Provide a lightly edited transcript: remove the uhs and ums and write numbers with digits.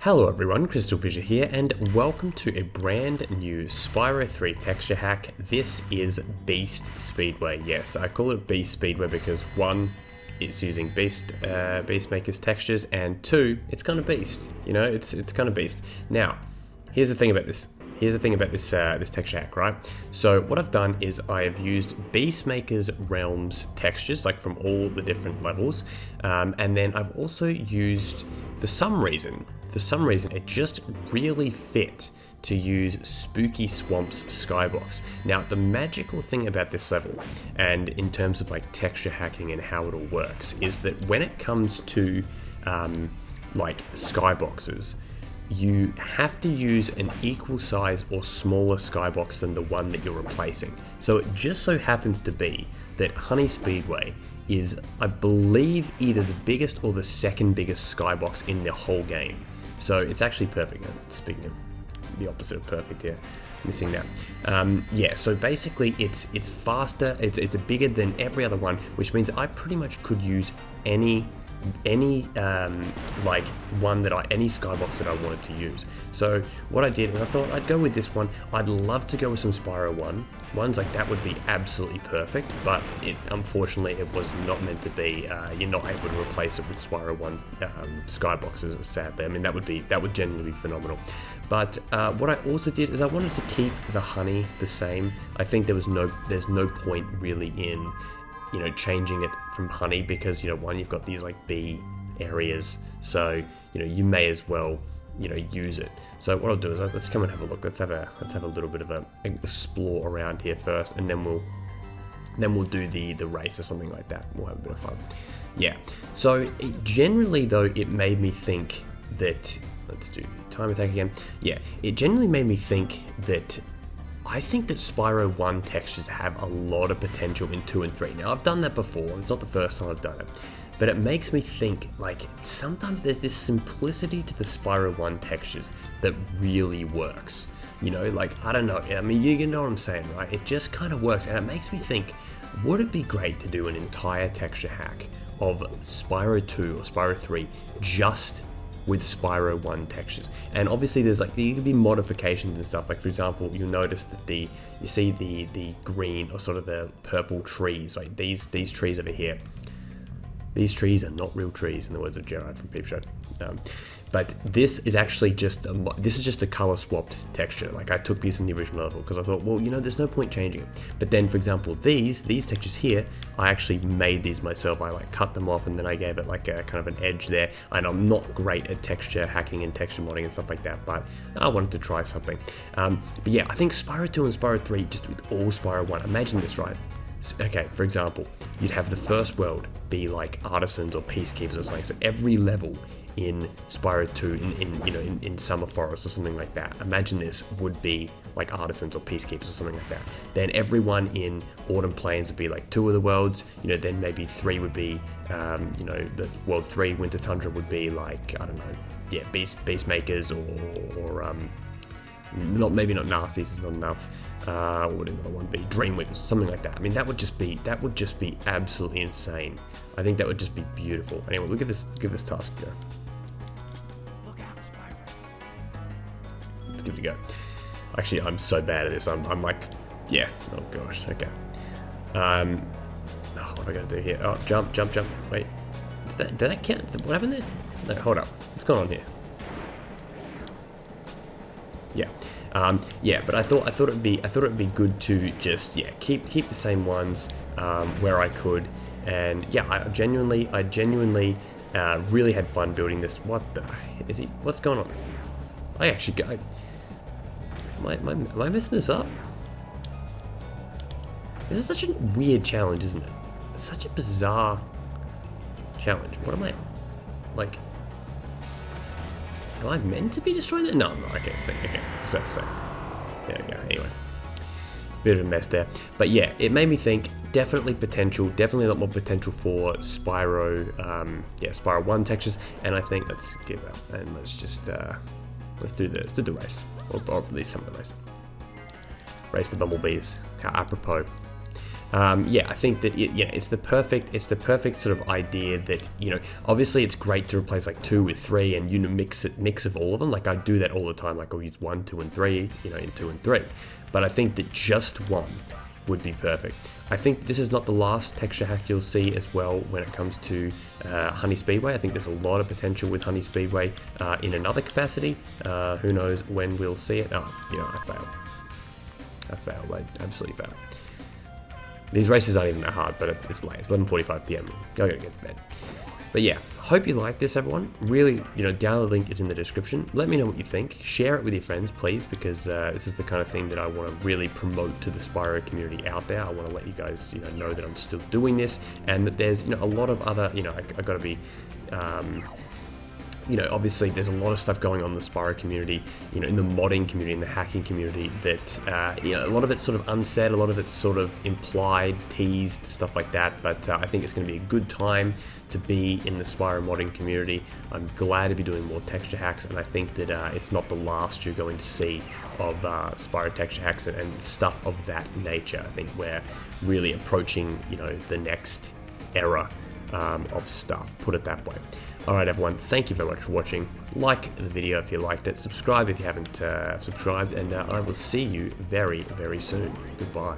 Hello everyone, CrystalFissure here, and welcome to a brand new Spyro 3 texture hack. This is Beast Speedway. Yes, I call it Beast Speedway because one, it's using Beast Maker's textures, and two, it's kind of beast. You know, it's kind of beast. Now, here's the thing about this. This texture hack, right? So what I've done is I have used Beast Maker's Realms textures, like from all the different levels, and then I've also used, for some reason, it just really fit to use Spooky Swamp's Skybox. Now, the magical thing about this level, and in terms of like texture hacking and how it all works, is that when it comes to like skyboxes, you have to use an equal size or smaller skybox than the one that you're replacing. So it just so happens to be that Honey Speedway is, I believe, either the biggest or the second biggest skybox in the whole game. So it's actually perfect. Speaking of the opposite of perfect here, missing that. Yeah, so basically it's faster, it's bigger than every other one, which means I pretty much could use any like one that any skybox that I wanted to use. So what I did is I thought I'd go with this one. I'd love to go with some Spyro ones, like that would be absolutely perfect, but unfortunately it was not meant to be. You're not able to replace it with Spyro 1 skyboxes, sadly. I mean, that would genuinely be phenomenal. But what I also did is I wanted to keep the honey the same. I think there's no point really in, you know, changing it from honey because, you know, one, you've got these like bee areas, so, you know, you may as well, you know, use it. So what I'll do is let's come and have a look. Let's have a little bit of a explore around here first, and then we'll do the race or something like that. We'll have a bit of fun. Yeah. So generally though, it made me think that, let's do time attack again. Yeah, it generally made me think that I think that Spyro 1 textures have a lot of potential in 2 and 3. Now, I've done that before. It's not the first time I've done it. But it makes me think, like, sometimes there's this simplicity to the Spyro 1 textures that really works. You know, like, I don't know. I mean, you know what I'm saying, right? It just kind of works. And it makes me think, would it be great to do an entire texture hack of Spyro 2 or Spyro 3 just with Spyro 1 textures? And obviously there could be modifications and stuff. Like, for example, you'll notice that you see the green or sort of the purple trees, like these trees over here. These trees are not real trees, in the words of Gerard from Peep Show. But this is actually just a color swapped texture. Like, I took this in the original level because I thought, well, you know, there's no point changing it. But then, for example, these textures here, I actually made these myself. I like cut them off and then I gave it like a kind of an edge there. And I'm not great at texture hacking and texture modding and stuff like that, but I wanted to try something. But yeah, I think Spyro 2 and Spyro 3, just with all Spyro 1, imagine this, right? Okay, for example, you'd have the first world be like artisans or peacekeepers or something. So every level in Spyro 2 in Summer Forest or something like that, imagine this would be like artisans or peacekeepers or something like that. Then everyone in Autumn Plains would be like 2 of the worlds, you know, then maybe 3 would be, you know, the world 3, Winter Tundra, would be like, I don't know, yeah, Beast Makers or maybe not Nasties is not enough. What would another one be? Dreamweavers, something like that. I mean, that would just be absolutely insane. I think that would just be beautiful. Anyway, we'll give this task a go. Look out, Spyro. Let's give it a go. Actually, I'm so bad at this. I'm like, yeah. Oh gosh. Okay. What am I gonna do here? Oh, jump. Wait. Did that count? What happened there? No, hold up. What's going on here? Yeah. Yeah, but I thought it'd be good to just, yeah, keep the same ones where I could, and yeah, I genuinely really had fun building this. What's going on? Am I messing this up? This is such a weird challenge, isn't it? It's such a bizarre challenge. What am I, like? Am I meant to be destroying it? No, I'm not. Okay, I was about to say. There we go. Anyway, bit of a mess there. But yeah, it made me think, definitely a lot more potential for Spyro, Spyro 1 textures. And I think let's give up and let's just, let's do the race. Or at least some of the race. Race the bumblebees. How apropos. yeah, I think that it's the perfect sort of idea that, you know, obviously it's great to replace like 2 with 3 and, you know, mix of all of them. Like I do that all the time. Like I'll use 1, 2, and 3, you know, in 2 and 3. But I think that just 1 would be perfect. I think this is not the last texture hack you'll see as well when it comes to Honey Speedway. I think there's a lot of potential with Honey Speedway in another capacity. Who knows when we'll see it? Oh, you know, I failed. I absolutely failed. These races aren't even that hard, but it's late. It's 11:45 p.m. I gotta get to bed. But yeah, hope you like this, everyone. Really, you know, download link is in the description. Let me know what you think. Share it with your friends, please, because this is the kind of thing that I want to really promote to the Spyro community out there. I want to let you guys, you know that I'm still doing this, and that there's, you know, a lot of other, you know, I gotta be. You know, obviously there's a lot of stuff going on in the Spyro community, you know, in the modding community, in the hacking community that, you know, a lot of it's sort of unsaid, a lot of it's sort of implied, teased, stuff like that, but I think it's going to be a good time to be in the Spyro modding community. I'm glad to be doing more texture hacks, and I think that it's not the last you're going to see of Spyro texture hacks and stuff of that nature. I think we're really approaching, you know, the next era of stuff, put it that way. Alright everyone, thank you very much for watching. Like the video if you liked it, subscribe if you haven't subscribed, and I will see you very, very soon. Goodbye.